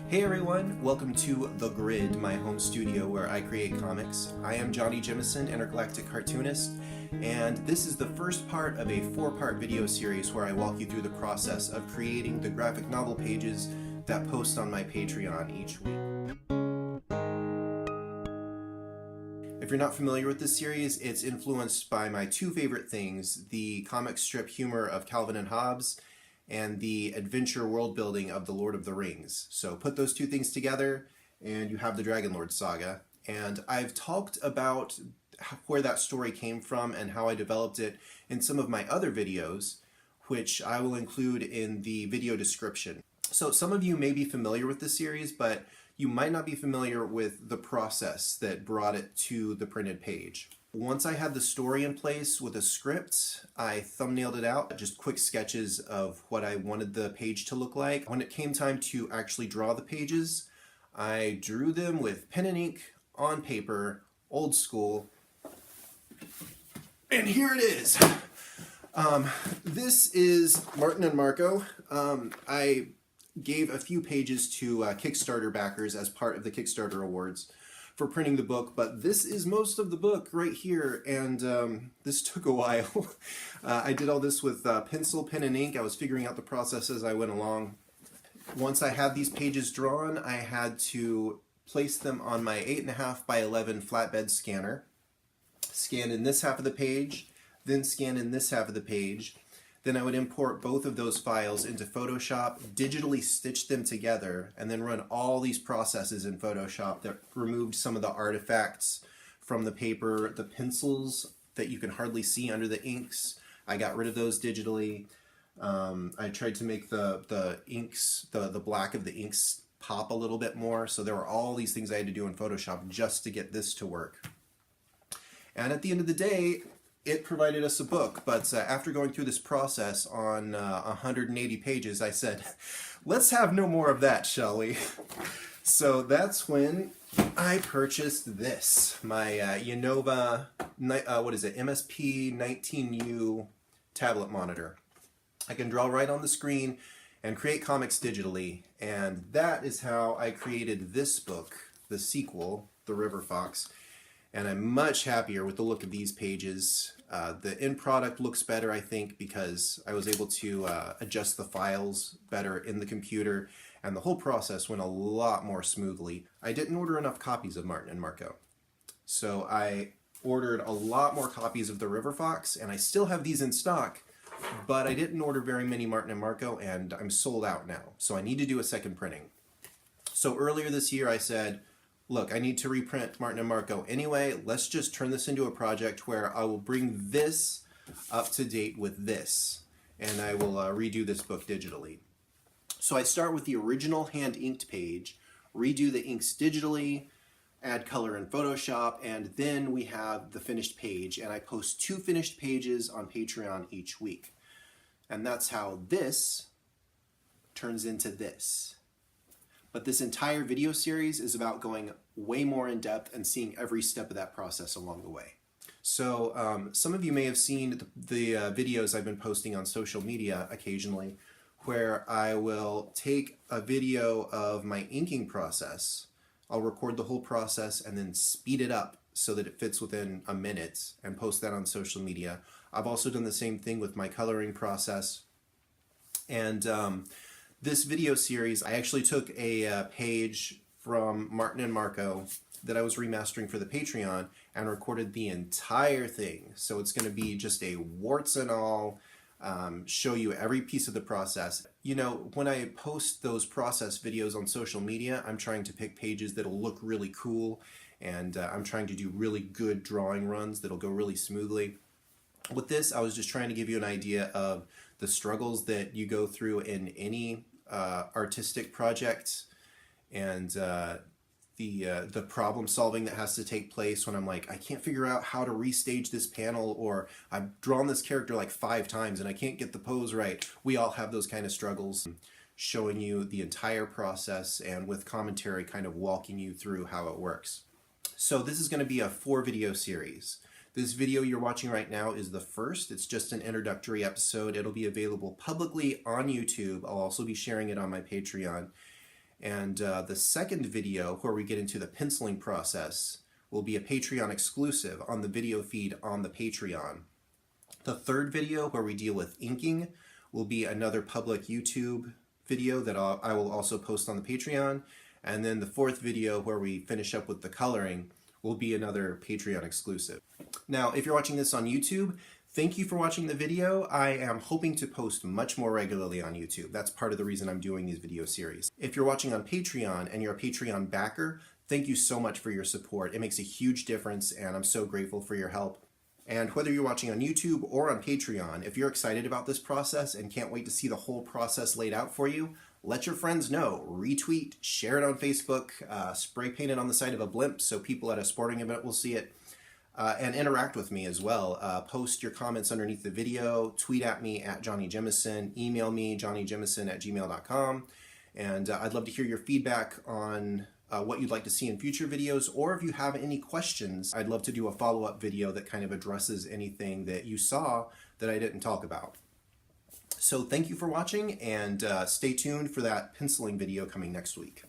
Hey everyone, welcome to The Grid, my home studio where I create comics. I am Johnny Jimison, intergalactic cartoonist, and this is the first part of a 4-part video series where I walk you through the process of creating the graphic novel pages that post on my Patreon each week. If you're not familiar with this series, it's influenced by my two favorite things, the comic strip humor of Calvin and Hobbes and the adventure world building of The Lord of the Rings. So put those two things together and you have the Dragonlord saga. And I've talked about where that story came from and how I developed it in some of my other videos, which I will include in the video description. So some of you may be familiar with this series, but you might not be familiar with the process that brought it to the printed page. Once I had the story in place with a script, I thumbnailed it out, just quick sketches of what I wanted the page to look like. When it came time to actually draw the pages, I drew them with pen and ink on paper, old school, and here it is. This is Martin and Marco. I gave a few pages to Kickstarter backers as part of the Kickstarter awards for printing the book, but this is most of the book right here, and this took a while. I did all this with pencil, pen, and ink. I was figuring out the process as I went along. Once I had these pages drawn, I had to place them on my 8.5 by 11 flatbed scanner, scan in this half of the page, then scan in this half of the page. Then I would import both of those files into Photoshop, digitally stitch them together, and then run all these processes in Photoshop that removed some of the artifacts from the paper, the pencils that you can hardly see under the inks. I got rid of those digitally. I tried to make the inks, the black of the inks pop a little bit more. So there were all these things I had to do in Photoshop just to get this to work. And at the end of the day, it provided us a book, but after going through this process on 180 pages, I said, let's have no more of that, shall we? So that's when I purchased this, my Yenova, MSP 19U tablet monitor. I can draw right on the screen and create comics digitally, and that is how I created this book, the sequel, The River Fox. And I'm much happier with the look of these pages. The end product looks better, I think, because I was able to adjust the files better in the computer, and the whole process went a lot more smoothly. I didn't order enough copies of Martin and Marco, so I ordered a lot more copies of The River Fox, and I still have these in stock, but I didn't order very many Martin and Marco, and I'm sold out now, so I need to do a second printing. So earlier this year I said, look, I need to reprint Martin and Marco anyway. Let's just turn this into a project where I will bring this up to date with this, and I will redo this book digitally. So I start with the original hand-inked page, redo the inks digitally, add color in Photoshop, and then we have the finished page, and I post 2 finished pages on Patreon each week. And that's how this turns into this. But this entire video series is about going way more in depth and seeing every step of that process along the way. So some of you may have seen the videos I've been posting on social media occasionally, where I will take a video of my inking process. I'll record the whole process and then speed it up so that it fits within a minute and post that on social media. I've also done the same thing with my coloring process. And this video series, I actually took a page from Martin and Marco that I was remastering for the Patreon and recorded the entire thing. So it's going to be just a warts and all, show you every piece of the process. You know, when I post those process videos on social media, I'm trying to pick pages that'll look really cool, and I'm trying to do really good drawing runs that'll go really smoothly. With this, I was just trying to give you an idea of the struggles that you go through in any artistic project, and the problem solving that has to take place when I'm like, I can't figure out how to restage this panel, or I've drawn this character like 5 times and I can't get the pose right. We all have those kind of struggles. Showing you the entire process and with commentary kind of walking you through how it works. So this is going to be a 4 video series. This video you're watching right now is the first. It's just an introductory episode. It'll be available publicly on YouTube. I'll also be sharing it on my Patreon. And the second video, where we get into the penciling process, will be a Patreon exclusive on the video feed on the Patreon. The third video, where we deal with inking, will be another public YouTube video that I will also post on the Patreon. And then the fourth video, where we finish up with the coloring, will be another Patreon exclusive. Now, if you're watching this on YouTube, thank you for watching the video. I am hoping to post much more regularly on YouTube. That's part of the reason I'm doing these video series. If you're watching on Patreon and you're a Patreon backer, thank you so much for your support. It makes a huge difference, and I'm so grateful for your help. And whether you're watching on YouTube or on Patreon, if you're excited about this process and can't wait to see the whole process laid out for you, let your friends know. Retweet, share it on Facebook, spray paint it on the side of a blimp so people at a sporting event will see it, and interact with me as well. Post your comments underneath the video, tweet at me at Johnny Jemison, email me johnnyjemison@gmail.com, and I'd love to hear your feedback on what you'd like to see in future videos, or if you have any questions, I'd love to do a follow-up video that kind of addresses anything that you saw that I didn't talk about. So thank you for watching, and stay tuned for that penciling video coming next week.